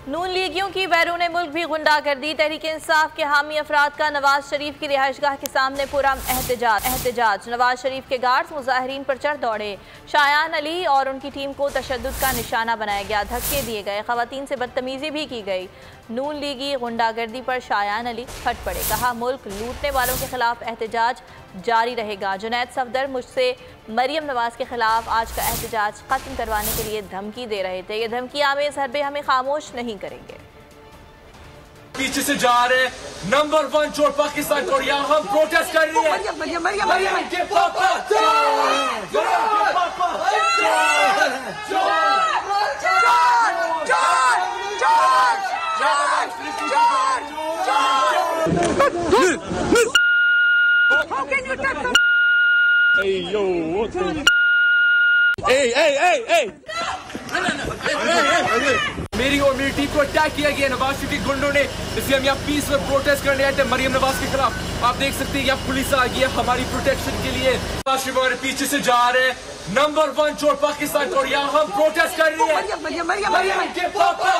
नून लीगियों की बैरून मुल्क भी गुंडागर्दी। तहरीक इंसाफ के हामी अफराद का नवाज शरीफ की रिहाइशगाह के सामने पूरा एहतजाज। नवाज शरीफ के गार्ड्स मुजाहिरीन पर चढ़ दौड़े। शायान अली और उनकी टीम को तशद्दुद का निशाना बनाया गया, धक्के दिए गए, खवातीन से बदतमीजी भी की गई। नून लीगी गुंडागर्दी पर शायान अली फट पड़े, कहा मुल्क लूटने वालों के खिलाफ एहतजाज जारी रहेगा। जुनैद सफदर मुझसे मरियम नवाज के खिलाफ आज का एहतजाज खत्म करवाने के लिए धमकी दे रहे थे। ये धमकी आमेज हरबे हमें खामोश नहीं करेंगे। पीछे से जा रहे नंबर 1 चोर पाकिस्तान को, यहाँ हम प्रोटेस्ट कर रही है। मरियम के पापा How can you touch them? Hey, yo, what's going on? Hey! मेरी और मेरी टीम को अटैक किया गया नवाज शरीफ के गुंडों ने, इसलिए हम यहाँ पीस में प्रोटेस्ट करने आए थे मरियम नवाज के खिलाफ। आप देख सकते हैं यहाँ पुलिस आ गई है हमारी प्रोटेक्शन के लिए। नवाज शरीफ हमारे पीछे से जा रहे नंबर 1 चोर पाकिस्तान को, यहाँ हम प्रोटेस्ट कर रही है। मरियम के पापा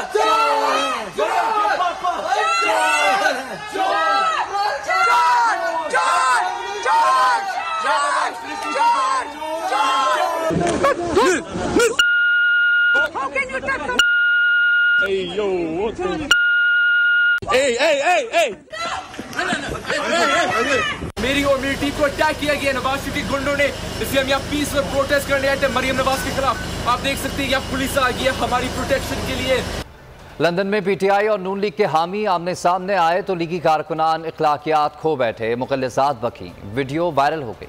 How can you touch them? Hey, yo, what's going on? Hey! मेरी और मेरी टीम को अटैक किया गया नवाज शरीफ के गुंडों ने, इसलिए हम यहाँ पीस में प्रोटेस्ट करने आए थे मरियम नवाज के खिलाफ। आप देख सकते हैं यहाँ पुलिस आ गई है हमारी प्रोटेक्शन के लिए। लंदन में पीटीआई और नून लीग के हामी आमने सामने आए तो लीगी कारकुनान इखलाकियात खो बैठे, मुखल्लिसात बकी, वीडियो वायरल हो गई।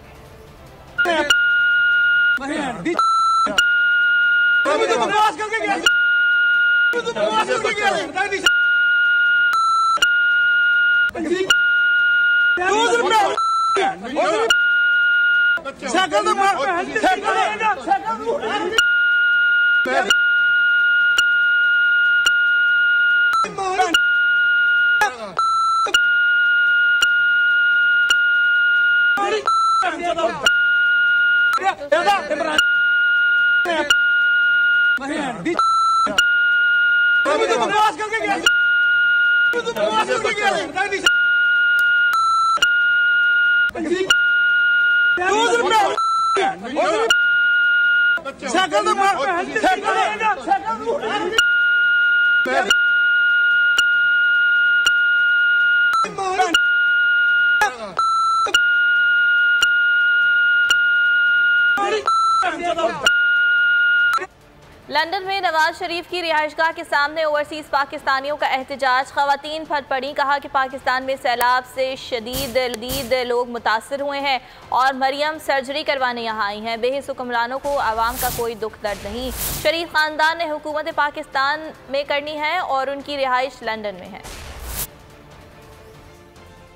लंदन में नवाज शरीफ की रिहाइशगाह के सामने ओवरसीज पाकिस्तानियों का एहतजाज। खवातीन फट पड़ी, कहा कि पाकिस्तान में सैलाब से शदीद लोग मुतासर हुए हैं और मरियम सर्जरी करवाने यहाँ आई हैं। बेहिस हुक्मरानों को आवाम का कोई दुख दर्द नहीं। शरीफ खानदान ने हुकूमत पाकिस्तान में करनी है और उनकी रिहाइश लंदन में है।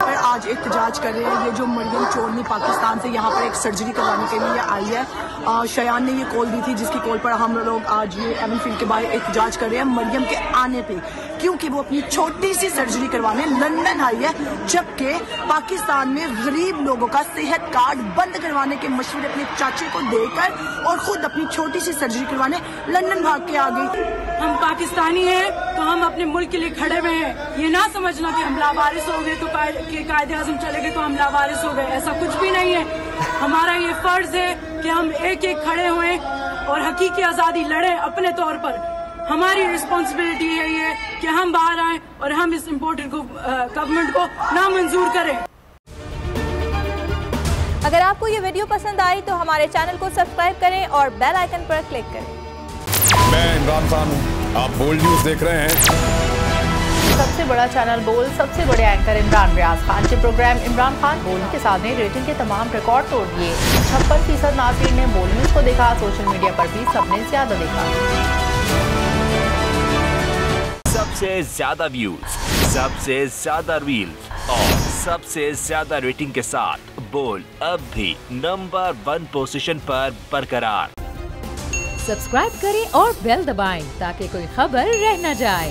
आज एहतजाज कर रहे हैं। ये जो मरियम चोरनी पाकिस्तान से यहाँ पर एक सर्जरी करवाने के लिए आई है, शयान ने ये कॉल दी थी, जिसकी कॉल पर हम लोग आज ये एवन फील्ड के बाहर एहतजाज कर रहे हैं मरियम के आने पे, क्योंकि वो अपनी छोटी सी सर्जरी करवाने लंदन आई है, जबकि पाकिस्तान में गरीब लोगों का सेहत कार्ड बंद करवाने के मशवरे अपने चाचे को देकर और खुद अपनी छोटी सी सर्जरी करवाने लंदन भाग के आ गई। हम पाकिस्तानी हैं तो हम अपने मुल्क के लिए खड़े हुए हैं। ये ना समझना कि हम लावारिस हो गए तो कायदे आज़म चले गए तो हम लावारिस हो गए, ऐसा कुछ भी नहीं है। हमारा ये फर्ज है कि हम एक खड़े हुए और हकीकी आज़ादी लड़े अपने तौर पर। हमारी रिस्पॉन्सिबिलिटी है ये कि हम बाहर आए और हम इस इम्पोर्टेड को गवर्नमेंट को नामंजूर करें। अगर आपको ये वीडियो पसंद आई तो हमारे चैनल को सब्सक्राइब करें और बेल आइकन पर क्लिक करें। मैं इमरान खान हूँ, आप बोल्ड न्यूज देख रहे हैं। सबसे बड़ा चैनल बोल, सबसे बड़े एंकर इमरान रियाज खान के प्रोग्राम इमरान खान बोल के साथ ने रेटिंग के तमाम रिकॉर्ड तोड़ दिए। 56% नाज़रीन ने बोल न्यूज को देखा, सोशल मीडिया पर भी सबने ज्यादा देखा। सबसे ज्यादा व्यूज, सबसे ज्यादा रील्स और सबसे ज्यादा रेटिंग के साथ बोल अब भी नंबर 1 पोजीशन पर बरकरार। सब्सक्राइब करें और बेल दबाएं ताकि कोई खबर रह न जाए।